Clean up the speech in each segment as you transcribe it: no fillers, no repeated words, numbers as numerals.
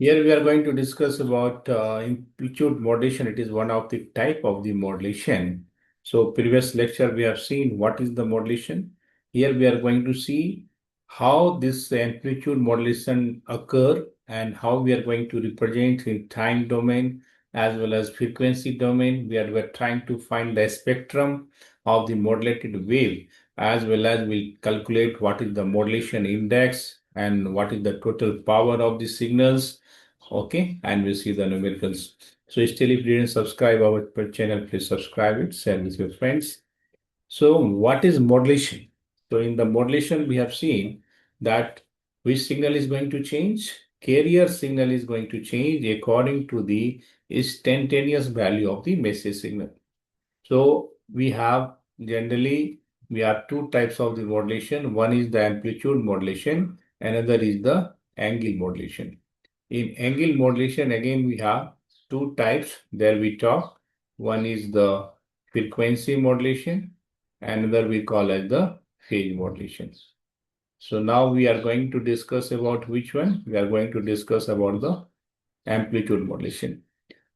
Here we are going to discuss about amplitude modulation. It is one of the type of the modulation. So previous lecture we have seen what is the modulation. Here we are going to see how this amplitude modulation occur and how we are going to represent in time domain as well as frequency domain. We're trying to find the spectrum of the modulated wave as well as we'll calculate what is the modulation index and what is the total power of the signals. Okay, and we'll see the numericals. So still, if you didn't subscribe our channel, please subscribe it, share with your friends. So what is modulation? So in the modulation, we have seen that which signal is going to change? Carrier signal is going to change according to the instantaneous value of the message signal. So we have generally, we have two types of the modulation. One is the amplitude modulation, another is the angle modulation. In angle modulation, again, we have two types. There we talk. One is the frequency modulation, another we call as the phase modulation. So now we are going to discuss about which one? We are going to discuss about the amplitude modulation.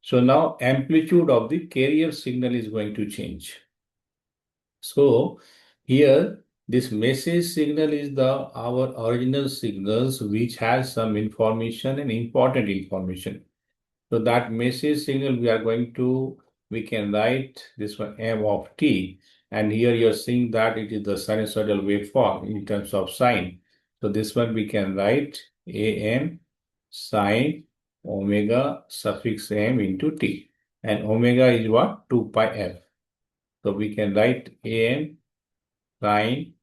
So now amplitude of the carrier signal is going to change. So here this message signal is our original signals which has some information and important information. So that message signal we can write this one m of t, and here you're seeing that it is the sinusoidal waveform in terms of sine. So this one we can write am sine omega suffix m into t, and omega is what? 2 pi f. So we can write am sine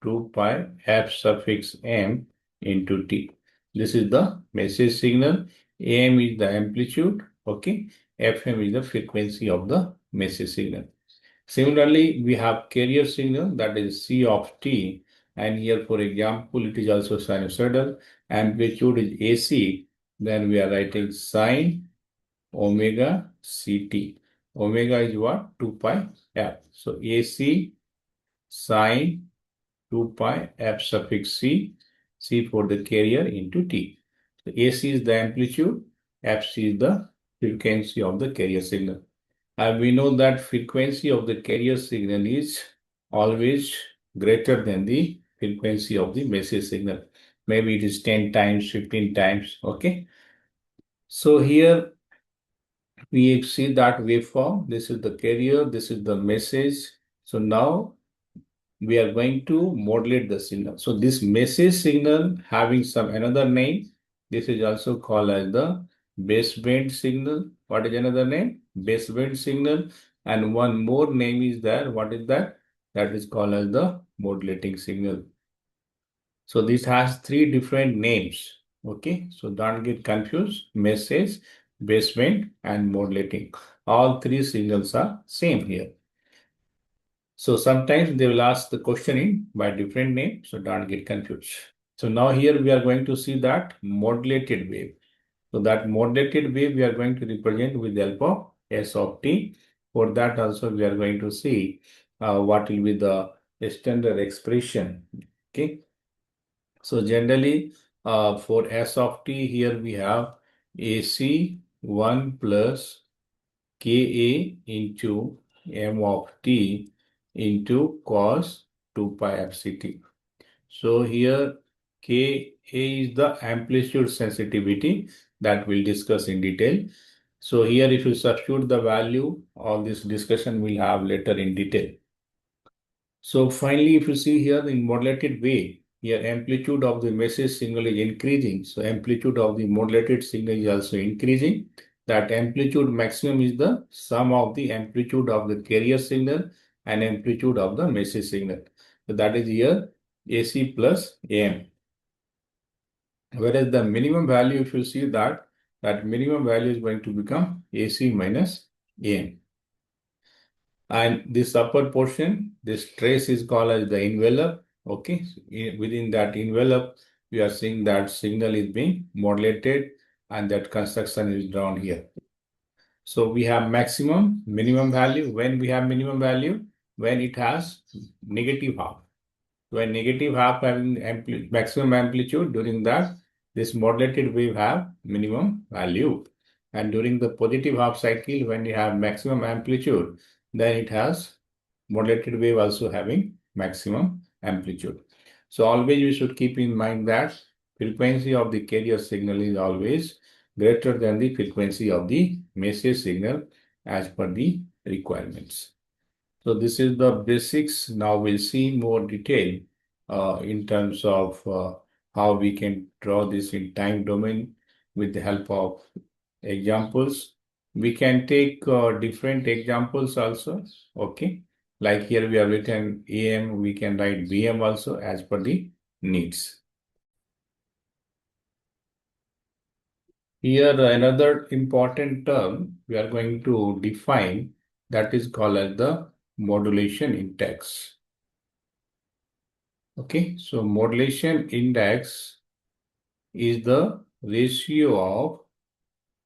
2 pi f suffix m into t. This is the message signal. AM is the amplitude, okay? FM is the frequency of the message signal. Similarly, we have carrier signal, that is C of t, and here, for example, it is also sinusoidal. Amplitude is AC, then we are writing sine omega ct. Omega is what? 2 pi f. So AC sine 2 pi f suffix c, c for the carrier into t. So AC is the amplitude, Fc is the frequency of the carrier signal. And we know that frequency of the carrier signal is always greater than the frequency of the message signal. Maybe it is 10 times, 15 times, okay? So here we see that waveform. This is the carrier, this is the message. So now we are going to modulate the signal. So this message signal having some another name, this is also called as the baseband signal. What is another name? Baseband signal. And one more name is there. What is that? That is called as the modulating signal. So this has three different names. Okay, so don't get confused. Message, baseband, and modulating. All three signals are same here. So sometimes they will ask the question in by different name, so don't get confused. So now here we are going to see that modulated wave. So that modulated wave we are going to represent with the help of S of t. For that also we are going to see what will be the standard expression. Okay. So generally for S of t here we have AC 1 plus Ka into m of t into cos 2 pi fct. So here Ka is the amplitude sensitivity that we'll discuss in detail. So here if you substitute the value, all this discussion we'll have later in detail. So finally, if you see here in modulated wave, here amplitude of the message signal is increasing. So amplitude of the modulated signal is also increasing. That amplitude maximum is the sum of the amplitude of the carrier signal and amplitude of the message signal. So that is here AC plus AM. Whereas the minimum value, if you see that, that minimum value is going to become AC minus AM. And this upper portion, this trace is called as the envelope. Okay, so within that envelope, we are seeing that signal is being modulated and that construction is drawn here. So we have maximum, minimum value. When we have minimum value, when it has negative half. When negative half having maximum amplitude, during that this modulated wave have minimum value. And during the positive half cycle, when you have maximum amplitude, then it has modulated wave also having maximum amplitude. So always you should keep in mind that frequency of the carrier signal is always greater than the frequency of the message signal as per the requirements. So this is the basics. Now we'll see more detail in terms of how we can draw this in time domain with the help of examples. We can take different examples also. Okay. Like here we have written AM, we can write BM also as per the needs. Here another important term we are going to define, that is called as the modulation index. Okay, so modulation index is the ratio of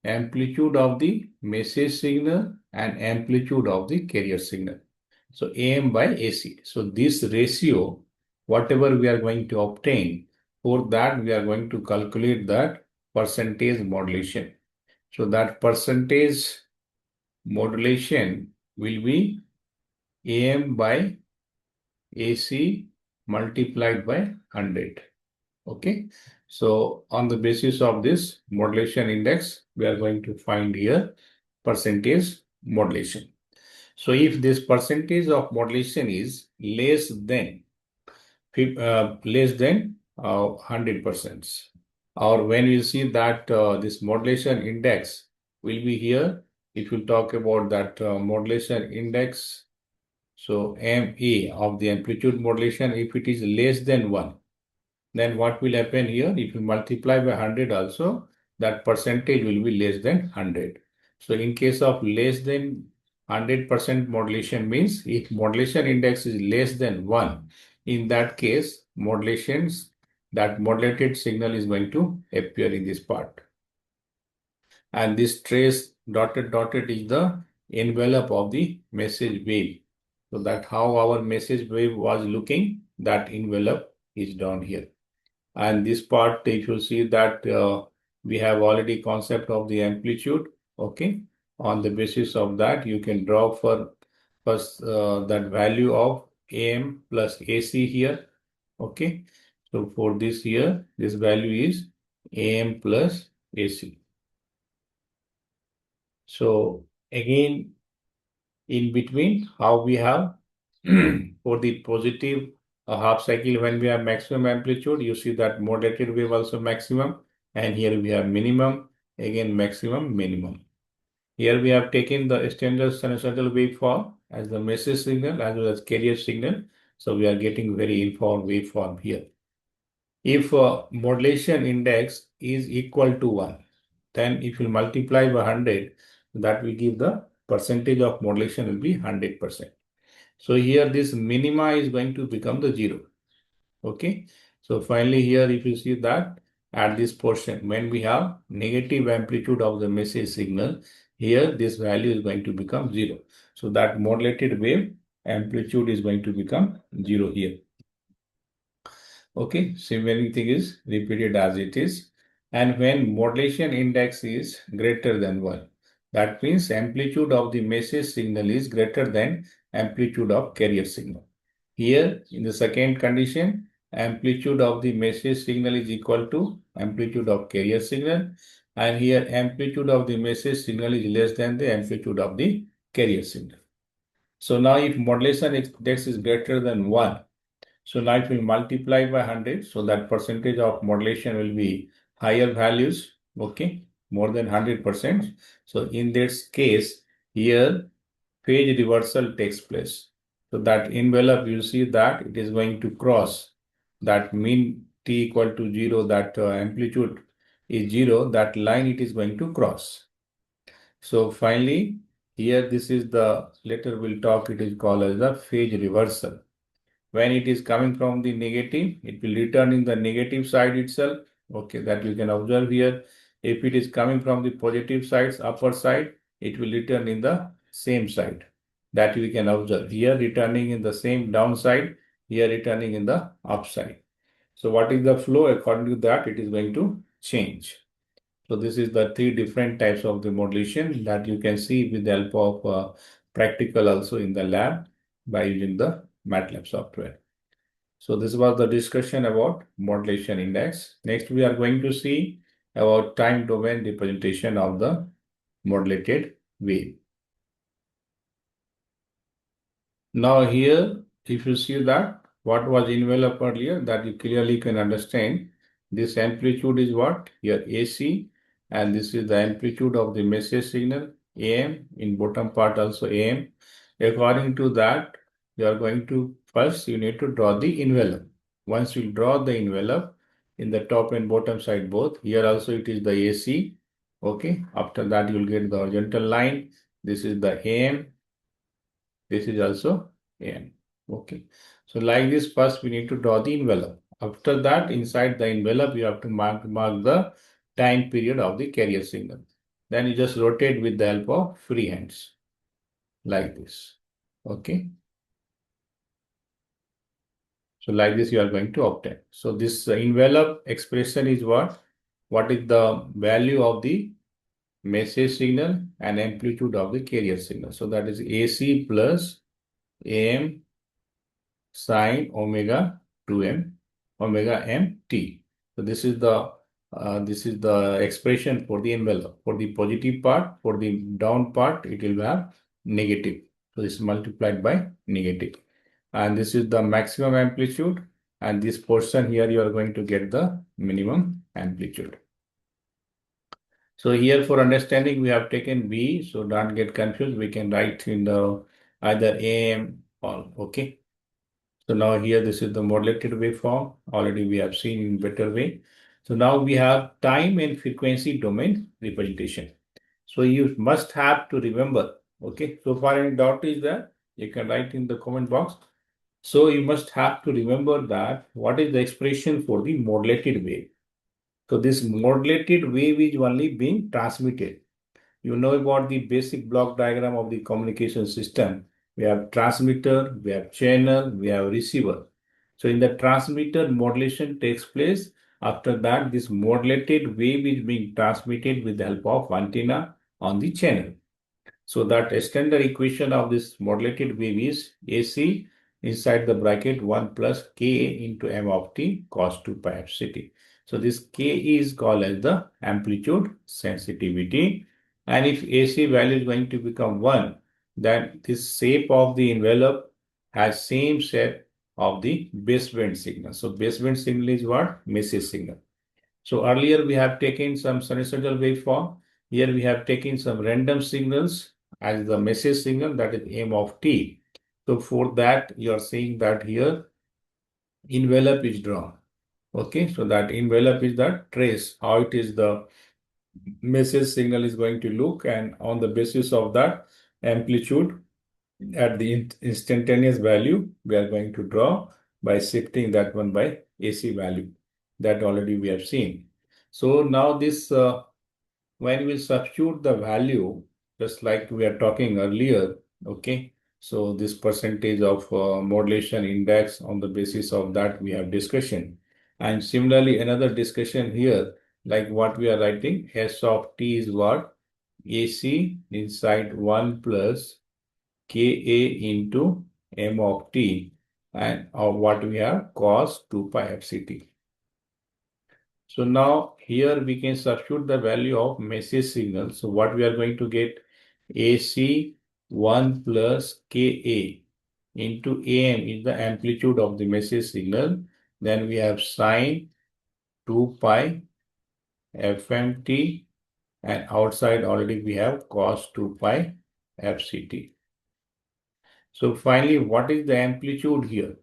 amplitude of the message signal and amplitude of the carrier signal. So AM by AC. So this ratio, whatever we are going to obtain, for that we are going to calculate that percentage modulation. So that percentage modulation will be AM by AC multiplied by 100. Okay. So on the basis of this modulation index, we are going to find here percentage modulation. So if this percentage of modulation is less than 100%, or when you see that this modulation index will be here, if you talk about that modulation index, so MA of the amplitude modulation, if it is less than 1, then what will happen here? If you multiply by 100 also, that percentage will be less than 100. So in case of less than 100% modulation means if modulation index is less than 1, in that case, that modulated signal is going to appear in this part. And this trace dotted is the envelope of the message wave. So that how our message wave was looking, that envelope is down here. And this part, if you see that we have already concept of the amplitude, okay. On the basis of that, you can draw for first that value of AM plus AC here, okay. So for this here, this value is AM plus AC. So again, in between, how we have for the positive half cycle, when we have maximum amplitude, you see that modulated wave also maximum, and here we have minimum, again maximum, minimum. Here we have taken the standard sinusoidal waveform as the message signal as well as carrier signal. So we are getting very informed waveform here. If modulation index is equal to 1, then if you multiply by 100, that will give the percentage of modulation will be 100%. So here this minima is going to become the 0. Okay. So finally here if you see that at this portion, when we have negative amplitude of the message signal, here this value is going to become 0. So that modulated wave amplitude is going to become 0 here. Okay, same thing is repeated as it is. And when modulation index is greater than 1, that means amplitude of the message signal is greater than amplitude of carrier signal. Here, in the second condition, amplitude of the message signal is equal to amplitude of carrier signal. And here, amplitude of the message signal is less than the amplitude of the carrier signal. So now if modulation index is greater than 1, so now it will multiply by 100. So that percentage of modulation will be higher values, okay, more than 100%. So in this case, here phase reversal takes place. So that envelope, you see that it is going to cross that mean t equal to 0, that amplitude is 0, that line it is going to cross. So finally, here this is the, later we'll talk, it is called as the phase reversal. When it is coming from the negative, it will return in the negative side itself. Okay, that you can observe here. If it is coming from the positive sides, upper side, it will return in the same side. That we can observe. Here returning in the same downside, here returning in the upside. So what is the flow? According to that, it is going to change. So this is the three different types of the modulation that you can see with the help of practical also in the lab by using the MATLAB software. So this was the discussion about modulation index. Next, we are going to see about time domain representation of the modulated wave. Now here, if you see that what was envelope earlier, that you clearly can understand. This amplitude is what? Here AC, and this is the amplitude of the message signal AM, in bottom part also AM. According to that, you are going to first you need to draw the envelope. Once you draw the envelope in the top and bottom side both, here also it is the AC. Okay, after that you will get the horizontal line. This is the AM. This is also AM. Okay. So like this, first we need to draw the envelope. After that, inside the envelope, you have to mark the time period of the carrier signal. Then you just rotate with the help of free hands. Like this. Okay. So like this, you are going to obtain. So this envelope expression is what? What is the value of the message signal and amplitude of the carrier signal? So that is AC plus AM sine omega 2m omega mt. So this is the expression for the envelope. For the positive part, for the down part, it will have negative. So this is multiplied by negative. And this is the maximum amplitude. And this portion here, you are going to get the minimum amplitude. So here for understanding, we have taken V. So don't get confused. We can write in the either AM or okay. So now here, this is the modulated waveform. Already we have seen in better way. So now we have time and frequency domain representation. So you must have to remember, okay. So far any doubt is there, you can write in the comment box. So you must have to remember that what is the expression for the modulated wave. So this modulated wave is only being transmitted. You know about the basic block diagram of the communication system. We have transmitter, we have channel, we have receiver. So in the transmitter, modulation takes place. After that, this modulated wave is being transmitted with the help of antenna on the channel. So that standard equation of this modulated wave is AC inside the bracket 1 plus Ka into m of t cos 2 pi f ct. So this K is called as the amplitude sensitivity. And if AC value is going to become 1, then this shape of the envelope has same shape of the baseband signal. So baseband signal is what? Message signal. So earlier we have taken some sinusoidal waveform. Here we have taken some random signals as the message signal, that is m of t. So for that, you are seeing that here envelope is drawn. Okay, so that envelope is the trace, how it is the message signal is going to look, and on the basis of that amplitude at the instantaneous value, we are going to draw by shifting that one by AC value. That already we have seen. So now this, when we substitute the value, just like we are talking earlier, okay, so this percentage of modulation index, on the basis of that we have discussion. And similarly, another discussion here, like what we are writing, S of t is what? AC inside 1 plus Ka into m of t, and what we have, cos 2 pi fct. So now here we can substitute the value of message signal. So what we are going to get, AC 1 plus Ka into AM is the amplitude of the message signal. Then we have sine 2 pi fmt, and outside already we have cos 2 pi fct. So finally, what is the amplitude here?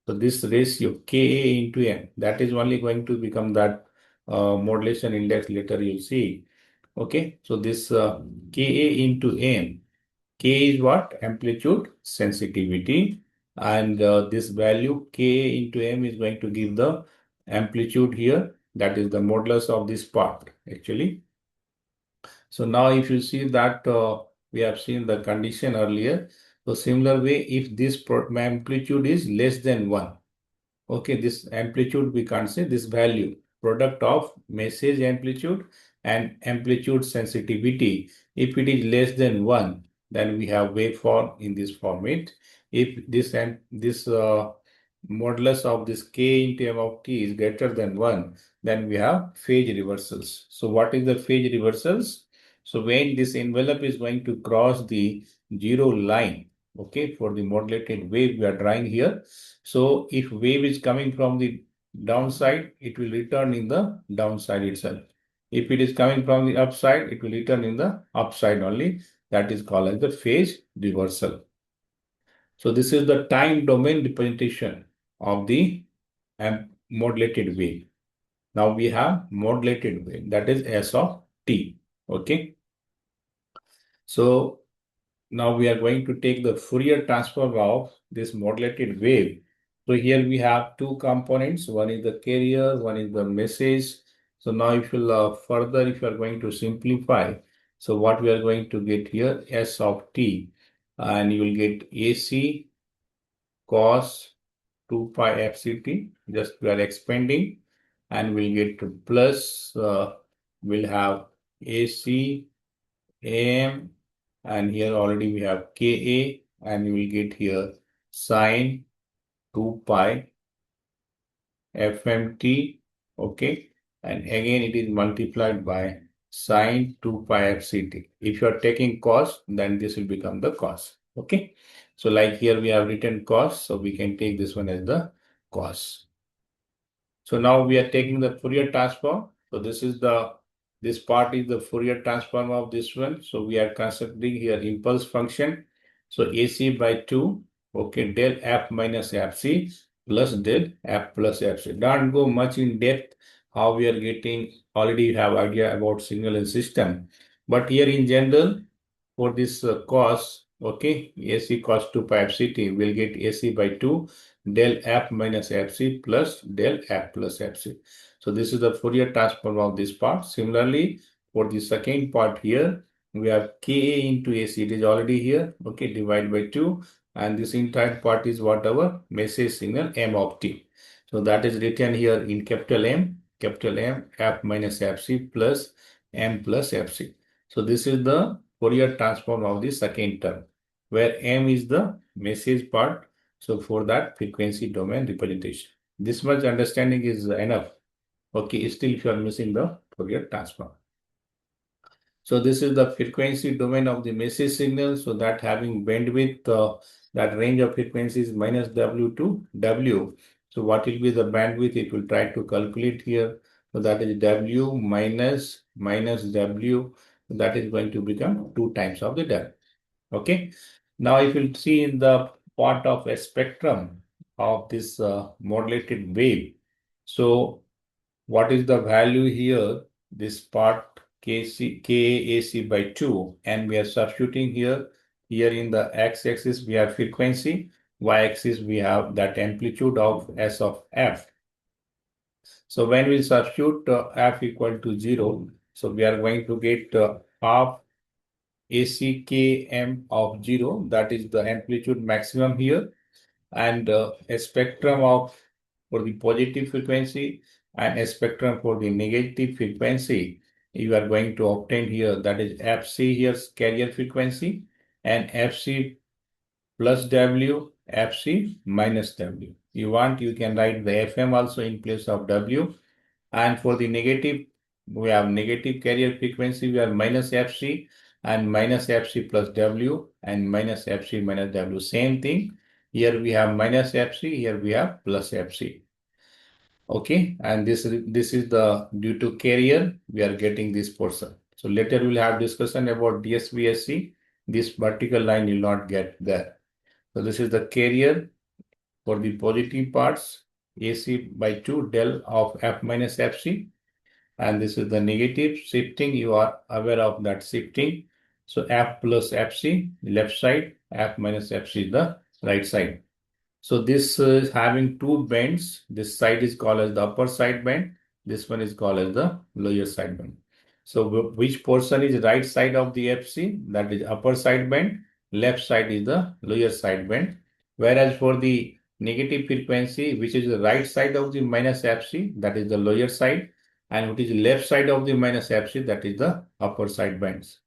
So this ratio Ka into M, that is only going to become that modulation index later you'll see. Okay, so this Ka into M, K is what? Amplitude sensitivity, and this value Ka into M is going to give the amplitude here, that is the modulus of this part actually. So now if you see that we have seen the condition earlier. So similar way, if this amplitude is less than 1, okay, this amplitude we can't say this value. product of message amplitude and amplitude sensitivity. If it is less than 1, then we have waveform in this format. If this modulus of this k into m of t is greater than 1, then we have phase reversals. So what is the phase reversals? So when this envelope is going to cross the zero line, okay, for the modulated wave we are drawing here. So if wave is coming from the downside, it will return in the downside itself. If it is coming from the upside, it will return in the upside only. That is called as the phase reversal. So this is the time domain representation of the modulated wave. Now we have modulated wave, that is S of t. Okay. So now we are going to take the Fourier transform of this modulated wave. So here we have two components. One is the carrier, one is the message. So now if you further, if you are going to simplify, so what we are going to get here, S of t, and you will get AC cos 2 pi fct. Just we are expanding, and we'll get to plus, we'll have AC AM, and here already we have Ka, and we will get here sine 2 pi fmt, okay, and again it is multiplied by sine 2 pi fct. If you are taking cos, then this will become the cos, okay. So like here we have written cos, so we can take this one as the cos. So now we are taking the Fourier transform. So this part is the Fourier transform of this one. So we are considering here impulse function. So AC by 2, okay, del F minus Fc plus del F plus Fc. Don't go much in depth how we are getting, already you have idea about signal and system. But here in general, for this cos, okay, AC cos 2 pi fct, we'll get AC by 2 del F minus Fc plus del F plus Fc. So this is the Fourier transform of this part. Similarly, for the second part here, we have Ka into AC. It is already here, okay, divided by 2. And this entire part is whatever message signal M of t. So that is written here in capital M, F minus Fc plus M plus Fc. So this is the Fourier transform of the second term, where M is the message part. So for that frequency domain representation, this much understanding is enough. Okay, still if you are missing the Fourier transform. So this is the frequency domain of the message signal. So that having bandwidth, that range of frequencies minus W to W. So what will be the bandwidth? It will try to calculate here. So that is W minus W. That is going to become 2 times of the W. Okay. Now if you see in the part of a spectrum of this modulated wave. So what is the value here? This part KAC by 2, and we are substituting here. Here in the x-axis we have frequency, y-axis we have that amplitude of S of F. So when we substitute F equal to 0, so we are going to get half ACKM of 0, that is the amplitude maximum here, and a spectrum of for the positive frequency and a spectrum for the negative frequency. You are going to obtain here, that is Fc here carrier frequency, and Fc plus W, Fc minus W. You want, you can write the Fm also in place of W. And for the negative, we have negative carrier frequency, we have minus Fc and minus Fc plus W and minus Fc minus W. Same thing. Here we have minus Fc, here we have plus Fc. Okay, and this is the due to carrier, we are getting this portion. So later we'll have discussion about DSVSC. This vertical line will not get there. So this is the carrier for the positive parts, AC by 2 del of F minus Fc. And this is the negative shifting. You are aware of that shifting. So F plus Fc, left side, F minus Fc is the right side. So this is having two bands. This side is called as the upper sideband. This one is called as the lower sideband. So which portion is right side of the Fc? That is upper sideband. Left side is the lower sideband. Whereas for the negative frequency, which is the right side of the minus fc, that is the lower side, and which is left side of the minus fc, that is the upper side bands.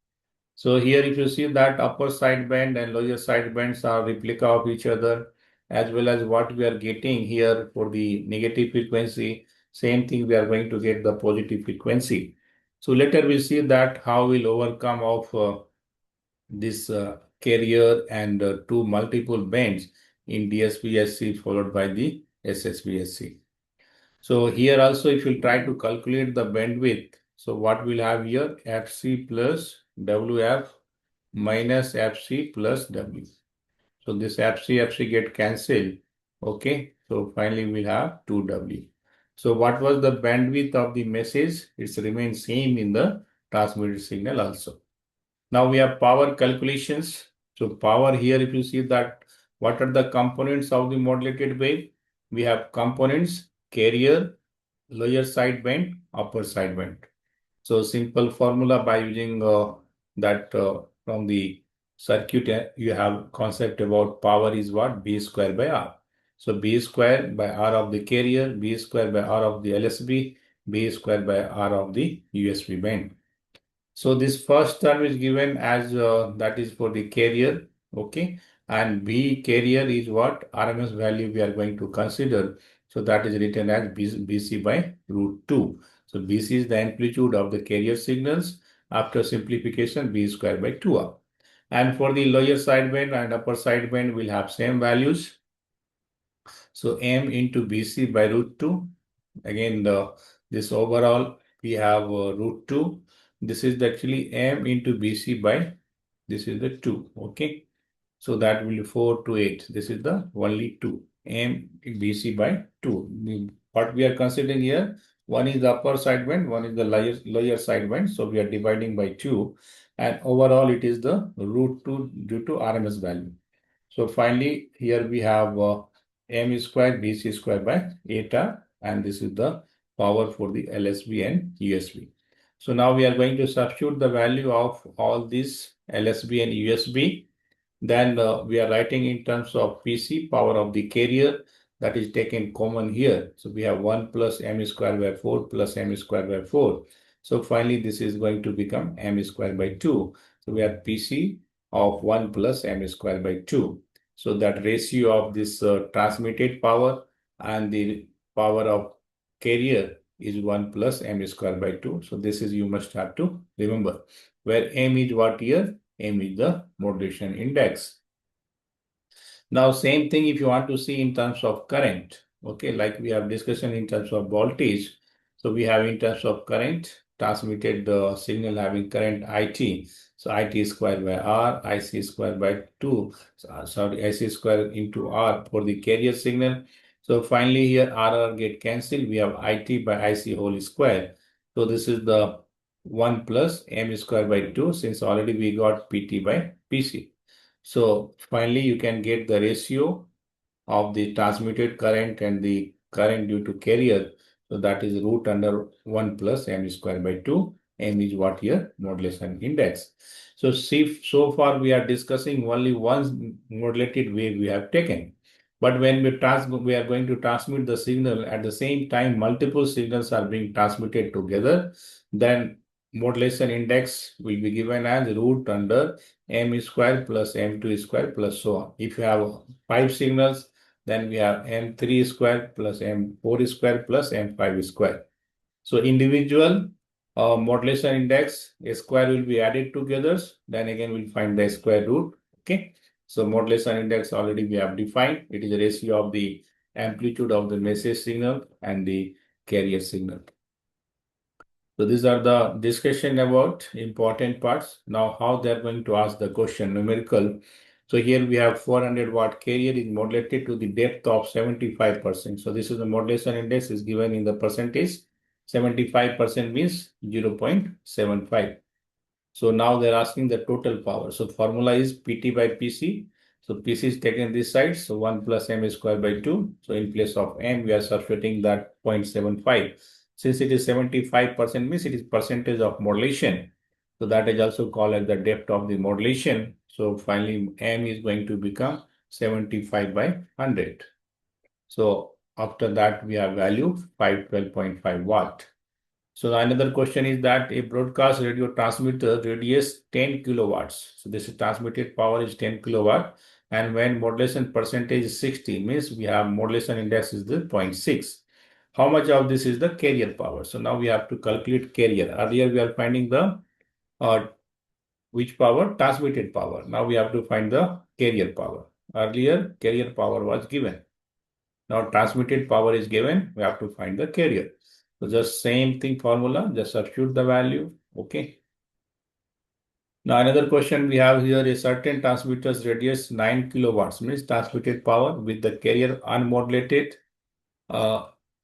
So here if you see that upper side band and lower side bands are replica of each other, as well as what we are getting here for the negative frequency, same thing we are going to get the positive frequency. So later we see that how we'll overcome of this carrier and two multiple bands in DSP-SC followed by the SSB-SC. So here also if you try to calculate the bandwidth, so what we'll have here, FC plus WF minus FC plus W. So this FC get cancelled. Okay. So finally we'll have 2W. So what was the bandwidth of the message? It's remained same in the transmitted signal also. Now we have power calculations. So power here, if you see that, what are the components of the modulated wave? We have components, carrier, lower sideband, upper sideband. So simple formula by using that from the circuit, you have concept about power is what? B square by R. So B square by R of the carrier, B square by R of the LSB, B square by R of the USB band. So this first term is given as that is for the carrier, okay, and B carrier is what RMS value we are going to consider. So that is written as BC by root 2. So BC is the amplitude of the carrier signals. After simplification, B square by 2R. And for the lower sideband and upper sideband, we'll have same values. So M into BC by root 2. Again, this overall we have root 2. This is actually M into BC by, this is the 2. Okay. So that will be 4 to 8. This is the only 2. M BC by 2. What we are considering here, one is the upper sideband, one is the lower sideband. So we are dividing by 2. And overall it is the root 2 due to RMS value. So finally here we have M square BC square by 8R, and this is the power for the LSB and USB. So now we are going to substitute the value of all these LSB and USB. Then we are writing in terms of PC, power of the carrier, that is taken common here. So we have 1 plus M square by 4 plus M square by 4. So finally this is going to become M square by 2. So we have PC of 1 plus M square by 2. So that ratio of this transmitted power and the power of carrier is 1 plus M square by 2. So this is you must have to remember, where M is what here? M is the modulation index. Now same thing if you want to see in terms of current, okay, like we have discussion in terms of voltage. So we have in terms of current, transmitted signal having current IT. So IT square by R, IC square by 2, IC square into R for the carrier signal. So finally here RR get cancelled. We have IT by IC whole square. So this is the 1 plus M square by 2, since already we got PT by PC. So finally you can get the ratio of the transmitted current and the current due to carrier. So that is root under 1 plus M square by 2. M is what here? Modulation index. So see, so far we are discussing only one modulated wave we have taken. But when we are going to transmit the signal, at the same time multiple signals are being transmitted together, then modulation index will be given as root under M square plus M2 square plus so on. If you have 5 signals, then we have M3 square plus M4 square plus M5 square. So individual modulation index, a square will be added together. Then again, we'll find the square root. Okay. So modulation index already we have defined. It is a ratio of the amplitude of the message signal and the carrier signal. So these are the discussion about important parts. Now how they are going to ask the question numerical. So here we have 400 watt carrier is modulated to the depth of 75%. So this is the modulation index is given in the percentage. 75% means 0.75. So now they're asking the total power. So formula is PT by PC. So PC is taken this side. So 1 plus M square by 2. So in place of M, we are substituting that 0.75. Since it is 75% means it is percentage of modulation. So that is also called as the depth of the modulation. So finally M is going to become 75 by 100. So after that, we have value 512.5 watt. So another question is that a broadcast radio transmitter radius 10 kilowatts. So this transmitted power is 10 kilowatt. And when modulation percentage is 60, means we have modulation index is the 0.6. How much of this is the carrier power? So now we have to calculate carrier. Earlier we are finding the which power? Transmitted power. Now we have to find the carrier power. Earlier carrier power was given. Now transmitted power is given. We have to find the carrier. So just same thing formula, just substitute the value. Okay. Now another question we have here, a certain transmitter's radius 9 kilowatts means transmitted power with the carrier unmodulated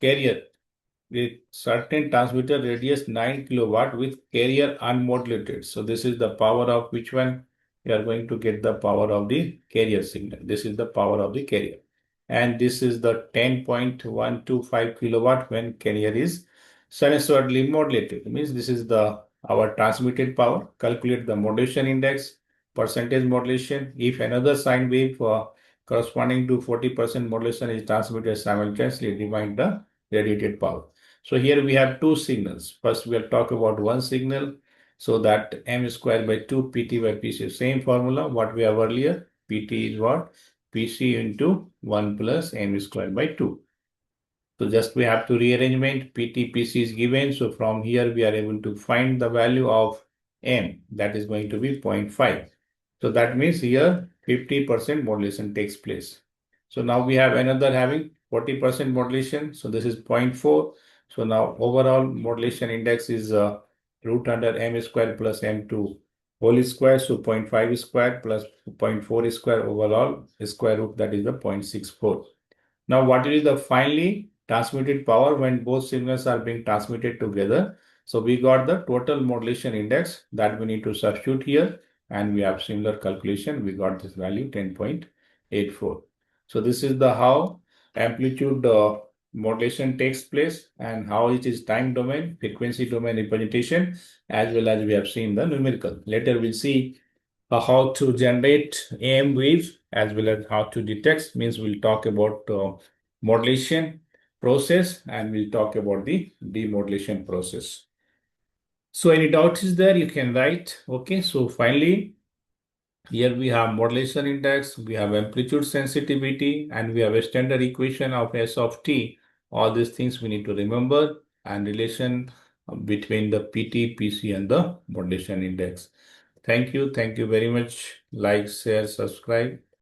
carrier with certain transmitter radius 9 kilowatt with carrier unmodulated. So this is the power of which one? We are going to get the power of the carrier signal. This is the power of the carrier. And this is the 10.125 kilowatt when carrier is sinusoidally modulated. It means this is the our transmitted power. Calculate the modulation index, percentage modulation. If another sine wave corresponding to 40% modulation is transmitted simultaneously, divide the radiated power. So here we have two signals. First, we'll talk about one signal. So that m square by 2 pt by pc. Same formula what we have earlier. Pt is what? Pc into 1 plus m square by 2. So just we have to rearrangement. Pt, Pc is given. So from here we are able to find the value of m. That is going to be 0.5. So that means here 50% modulation takes place. So now we have another having 40% modulation. So this is 0.4. So now overall modulation index is root under m square plus m2 whole square. So 0.5 square plus 0.4 square overall square root, that is the 0.64. Now what is the finally transmitted power when both signals are being transmitted together? So we got the total modulation index that we need to substitute here, and we have similar calculation. We got this value 10.84. So this is the how amplitude modulation takes place and how it is time domain, frequency domain representation, as well as we have seen the numerical. Later we'll see how to generate AM waves as well as how to detect. Means we'll talk about modulation process and we'll talk about the demodulation process. So any doubts is there, you can write. Okay, so finally, here we have modulation index, we have amplitude sensitivity, and we have a standard equation of S of t. All these things we need to remember and relation between the PT, PC, and the modulation index. Thank you. Thank you very much. Like, share, subscribe.